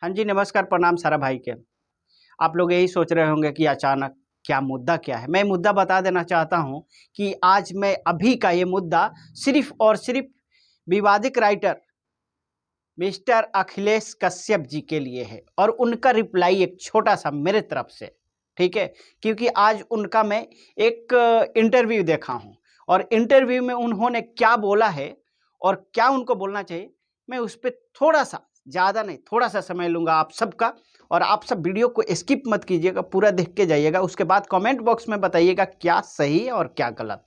हाँ जी, नमस्कार, प्रणाम सारा भाई के। आप लोग यही सोच रहे होंगे कि अचानक क्या मुद्दा क्या है। मैं मुद्दा बता देना चाहता हूँ कि आज मैं अभी का ये मुद्दा सिर्फ़ और सिर्फ़ विवादित राइटर मिस्टर अखिलेश कश्यप जी के लिए है और उनका रिप्लाई एक छोटा-सा मेरे तरफ से, ठीक है? क्योंकि आज उनका मैं एक इंटरव्यू देखा हूँ और इंटरव्यू में उन्होंने क्या बोला है और क्या उनको बोलना चाहिए, मैं उस पे थोड़ा-सा, ज़्यादा नहीं, थोड़ा-सा समय लूँगा आप सबका और आप सब वीडियो को स्किप मत कीजिएगा, पूरा देख के जाइएगा। उसके बाद कमेंट बॉक्स में बताइएगा क्या सही है और क्या गलत।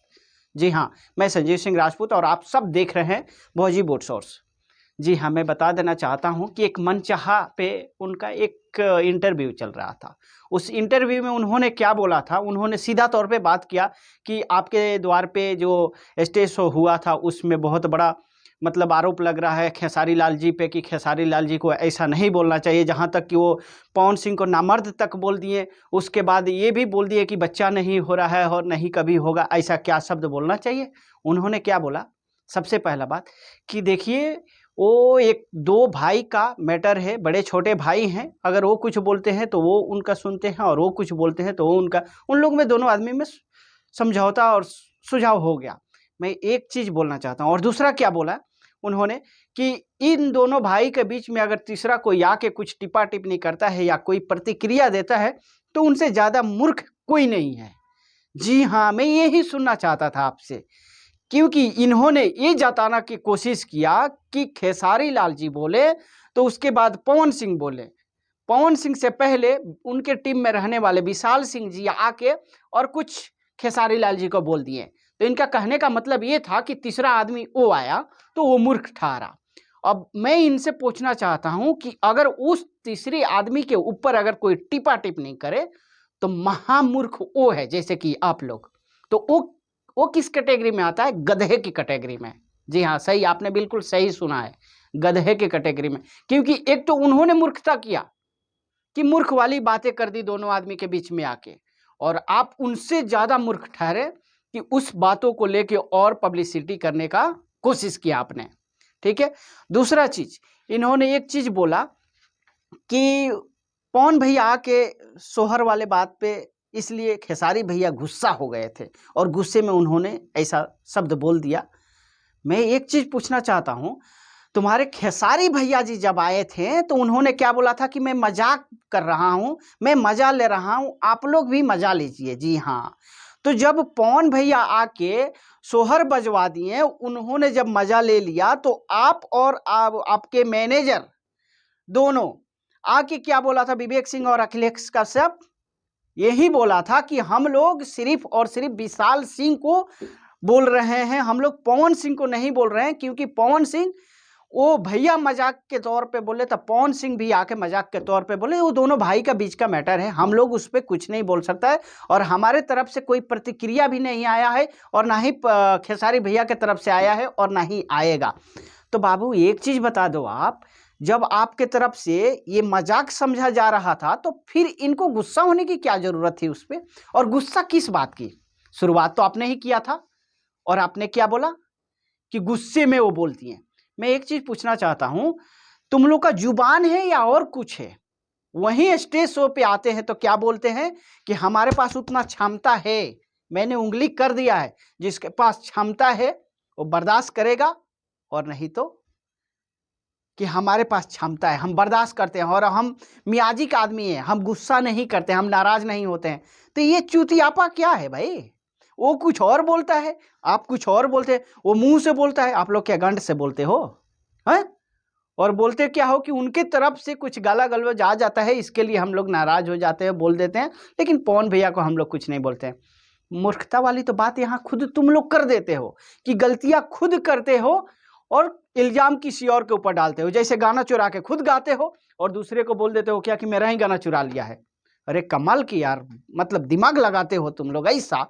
जी हाँ, मैं संजीव सिंह राजपूत और आप सब देख रहे हैं भोजी बूट सोर्स। जी हाँ, मैं बता देना चाहता हूँ कि एक मनचाहा पे उनका एक इंटरव्यू चल रहा था। उस इंटरव्यू में उन्होंने क्या बोला था, उन्होंने सीधा तौर पे बात किया कि आपके द्वार पे जो स्टेज शो हुआ था, उसमें बहुत बड़ा मतलब आरोप लग रहा है खेसारी लाल जी पे कि खेसारी लाल जी को ऐसा नहीं बोलना चाहिए, जहाँ तक कि वो पवन सिंह को नामर्द तक बोल दिए। उसके बाद ये भी बोल दिए कि बच्चा नहीं हो रहा है और नहीं कभी होगा, ऐसा क्या शब्द बोलना चाहिए? उन्होंने क्या बोला? सबसे पहला बात कि देखिए वो एक 2 भाई का मैटर है, बड़े-छोटे भाई हैं, अगर वो कुछ बोलते हैं तो वो उनका सुनते हैं और वो कुछ बोलते हैं तो वो उनका, उन लोग में दोनों आदमी में समझौता और सुझाव हो गया। मैं एक चीज़ बोलना चाहता हूँ और दूसरा क्या बोला उन्होंने कि इन दोनों भाई के बीच में अगर तीसरा कोई आके कुछ टिप्पणी करता है या कोई प्रतिक्रिया देता है, तो उनसे ज़्यादा मूर्ख कोई नहीं है। जी हाँ, मैं यही सुनना चाहता था आपसे। क्योंकि इन्होंने ये जताना की कोशिश किया कि खेसारी लाल जी बोले, तो उसके बाद पवन सिंह बोले। पवन सिंह से पहले उनके टीम में रहने वाले विशाल सिंह जी आके और कुछ खेसारी लाल जी को बोल दिए। तो इनका कहने का मतलब ये था कि तीसरा आदमी वो आया, तो वो मूर्ख ठहरा। अब मैं इनसे पूछना चाहता हूँ कि अगर उस तीसरे आदमी के ऊपर अगर कोई टिप्पणी करे, तो महामूर्ख वो है, जैसे कि आप लोग। तो वो किस कैटेगरी में आता है? गधे की कैटेगरी में। जी हाँ, सही, आपने बिल्कुल सही सुना है, गधे की कैटेगरी में। क्योंकि एक तो उन्होंने मूर्खता किया कि मूर्ख वाली बातें कर दी दोनों आदमी के बीच में आके, और आप उनसे ज़्यादा मूर्ख ठहरे कि उस बातों को लेके और पब्लिसिटी करने का कोशिश किया आपने, ठीक है? दूसरा चीज़, इन्होंने एक चीज़ बोला कि पवन भैया आके सोहर वाले बात पे इसलिए खेसारी भैया गुस्सा हो गए थे और गुस्से में उन्होंने ऐसा शब्द बोल दिया। मैं एक चीज़ पूछना चाहता हूँ, तुम्हारे खेसारी भैया जी जब आए थे तो उन्होंने क्या बोला था कि मैं मजाक कर रहा हूँ, मैं मजा ले रहा हूँ, आप लोग भी मजा लीजिए। जी हाँ, तो जब पवन भैया आके सोहर बजवा दिए, उन्होंने जब मजा ले लिया, तो आप और आपके मैनेजर दोनों आके क्या बोला था, विवेक सिंह और अखिलेश कश्यप यही बोला था कि हम लोग सिर्फ और सिर्फ विशाल सिंह को बोल रहे हैं, हम लोग पवन सिंह को नहीं बोल रहे हैं, क्योंकि पवन सिंह वो भैया मजाक के तौर पे बोले, तब पवन सिंह भी आके मजाक के तौर पे बोले। वो दोनों भाई का बीच का मैटर है, हम लोग उस पर कुछ नहीं बोल सकता है और हमारे तरफ से कोई प्रतिक्रिया भी नहीं आया है और ना ही खेसारी भैया के तरफ से आया है और ना ही आएगा। तो बाबू एक चीज़ बता दो, आप जब आपके तरफ से ये मजाक समझा जा रहा था, तो फिर इनको गुस्सा होने की क्या ज़रूरत थी उस पर? और गुस्सा किस बात की? शुरुआत तो आपने ही किया था और आपने क्या बोला कि गुस्से में वो बोलती हैं। मैं एक चीज़ पूछना चाहता हूँ, तुम लोग का जुबान है या और कुछ है? वहीं स्टेज शो पे आते हैं तो क्या बोलते हैं कि हमारे पास उतना क्षमता है, मैंने उंगली कर दिया है, जिसके पास क्षमता है वो बर्दाश्त करेगा, और नहीं तो कि हमारे पास क्षमता है, हम बर्दाश्त करते हैं और हम मियाजी का आदमी हैं, हम गुस्सा नहीं करते, हम नाराज नहीं होते हैं। तो ये चूतियापा क्या है भाई? वो कुछ और बोलता है, आप कुछ और बोलते हैं। वो मुंह से बोलता है, आप लोग क्या गंड से बोलते हो हैं? और बोलते क्या हो कि उनके तरफ से कुछ गाला गलौज आ जाता है, इसके लिए हम लोग नाराज हो जाते हैं, बोल देते हैं, लेकिन पवन भैया को हम लोग कुछ नहीं बोलते हैं। मूर्खता वाली तो बात यहाँ खुद तुम लोग कर देते हो कि गलतियां खुद करते हो और इल्जाम किसी और के ऊपर डालते हो। जैसे गाना चुरा के खुद गाते हो और दूसरे को बोल देते हो क्या कि मेरा ही गाना चुरा लिया है। अरे कमाल की यार, मतलब दिमाग लगाते हो तुम लोग ऐसा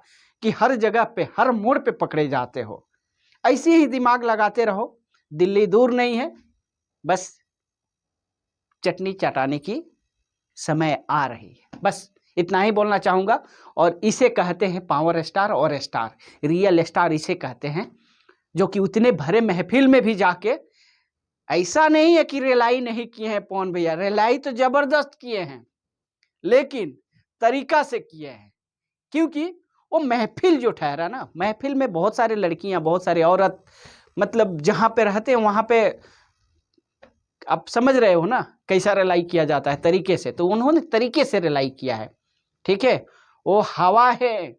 कि हर जगह पे हर मोड़ पे पकड़े जाते हो। ऐसे ही दिमाग लगाते रहो, दिल्ली दूर नहीं है, बस चटनी चटाने की समय आ रही है। बस इतना ही बोलना चाहूँगा। और इसे कहते हैं पावर स्टार और स्टार, रियल स्टार इसे कहते हैं, जो कि उतने भरे महफिल में भी जाके ऐसा नहीं है कि रिलाई नहीं किए हैं पवन भैया, रिलाई तो जबरदस्त किए हैं, लेकिन तरीका से किए हैं। क्योंकि वो महफिल जो ठहरा ना, महफिल में बहुत सारे लड़कियां, बहुत सारे औरत, मतलब जहां पे रहते हैं वहां पे, आप समझ रहे हो ना कैसा रिलाई किया जाता है तरीके से, तो उन्होंने तरीके से रिलाई किया है। ठीक है, वो हवा है।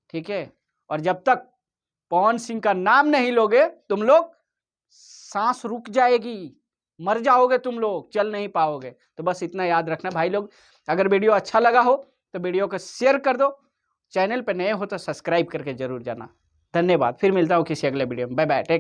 ठीक है, और जब तक पवन सिंह का नाम नहीं लोगे तुम लोग, सांस रुक जाएगी, मर जाओगे तुम लोग, चल नहीं पाओगे। तो बस इतना याद रखना भाई लोग। अगर वीडियो अच्छा लगा हो तो वीडियो को शेयर कर दो, चैनल पर नए हो तो सब्सक्राइब करके जरूर जाना। धन्यवाद, फिर मिलता हूँ किसी अगले वीडियो में। Bye bye, take